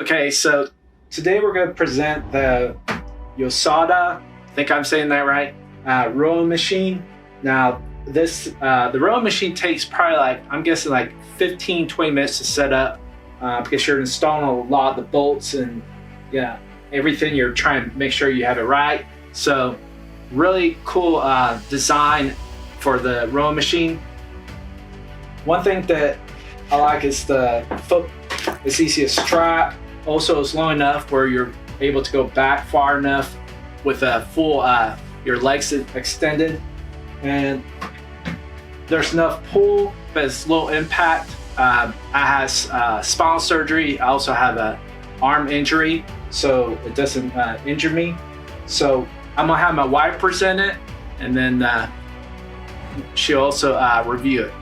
Okay, so today we're going to present the Yosuda, I think I'm saying that right, rowing machine. Now, the rowing machine takes probably I'm guessing 15-20 minutes to set up because you're installing a lot of the bolts and everything. You're trying to make sure you have it right. So really cool design for the rowing machine. One thing that I like is the foot. It's easy to strap. Also, it's long enough where you're able to go back far enough with a full your legs extended, and there's enough pull, but it's low impact. I have spinal surgery. I also have an arm injury, so it doesn't injure me. So I'm gonna have my wife present it, and then she'll also review it.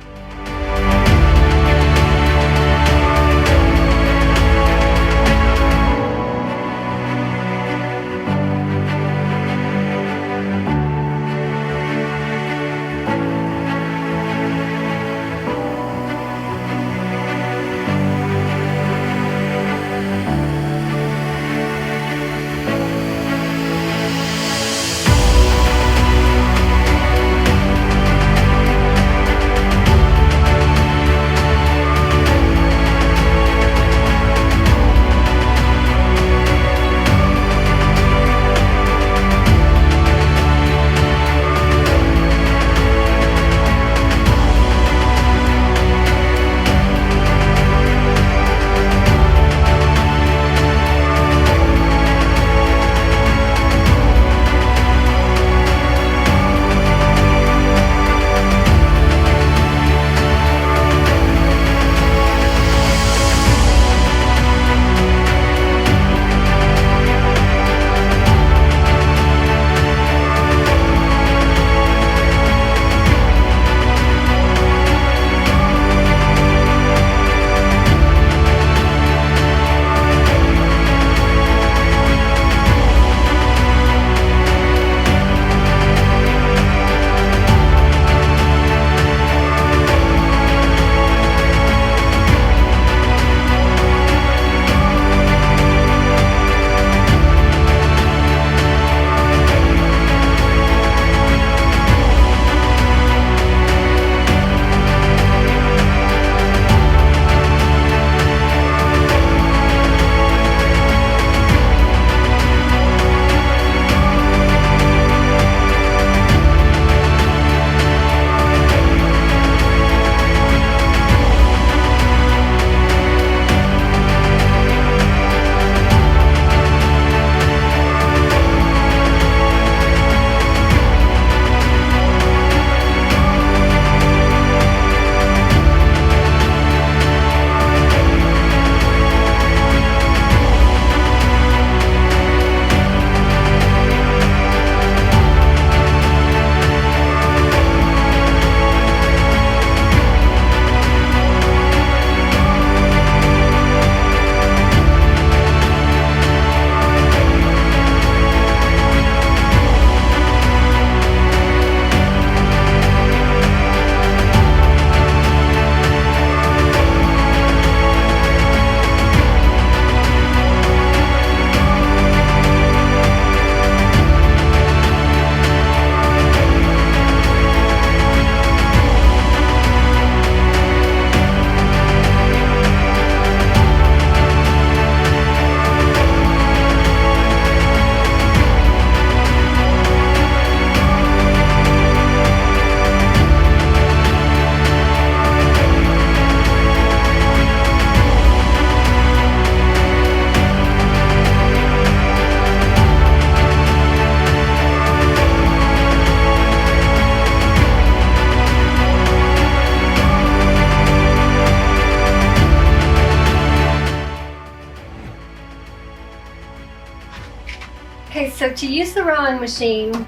Okay, so to use the rowing machine,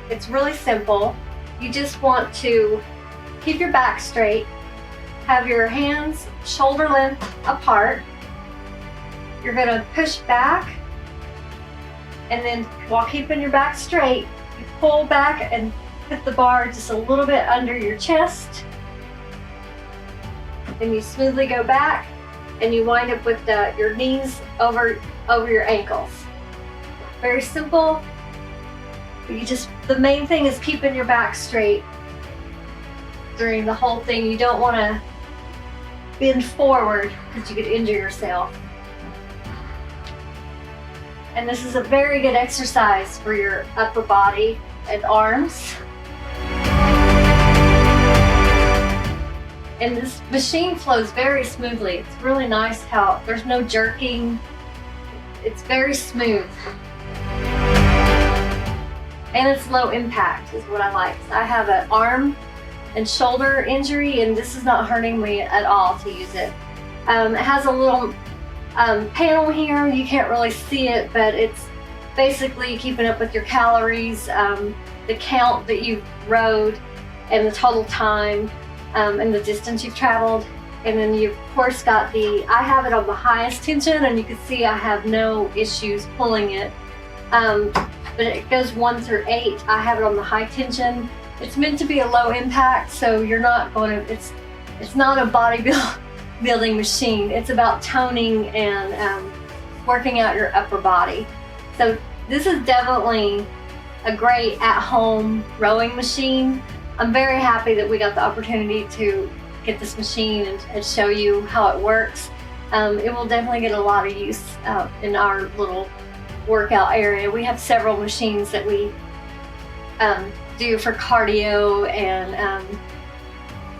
it's really simple. You just want to keep your back straight, have your hands shoulder length apart. You're going to push back, and then while keeping your back straight, you pull back and put the bar just a little bit under your chest. Then you smoothly go back and you wind up with your knees over your ankles. Very simple. The main thing is keeping your back straight during the whole thing. You don't want to bend forward because you could injure yourself. And this is a very good exercise for your upper body and arms. And this machine flows very smoothly. It's really nice how there's no jerking. It's very smooth. And it's low impact is what I like. I have an arm and shoulder injury, and this is not hurting me at all to use it. It has a little panel here. You can't really see it, but it's basically keeping up with your calories, the count that you've rode, and the total time, and the distance you've traveled. And then you've of course got I have it on the highest tension, and you can see I have no issues pulling it. But it goes 1 through 8. I have it on the high tension. It's meant to be a low impact, so you're not going to, it's not a bodybuilding machine. It's about toning and working out your upper body. So this is definitely a great at-home rowing machine. I'm very happy that we got the opportunity to get this machine and show you how it works. It will definitely get a lot of use in our little workout area. We have several machines that we do for cardio and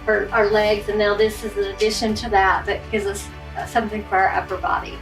for our legs, and now this is an addition to that gives us something for our upper body.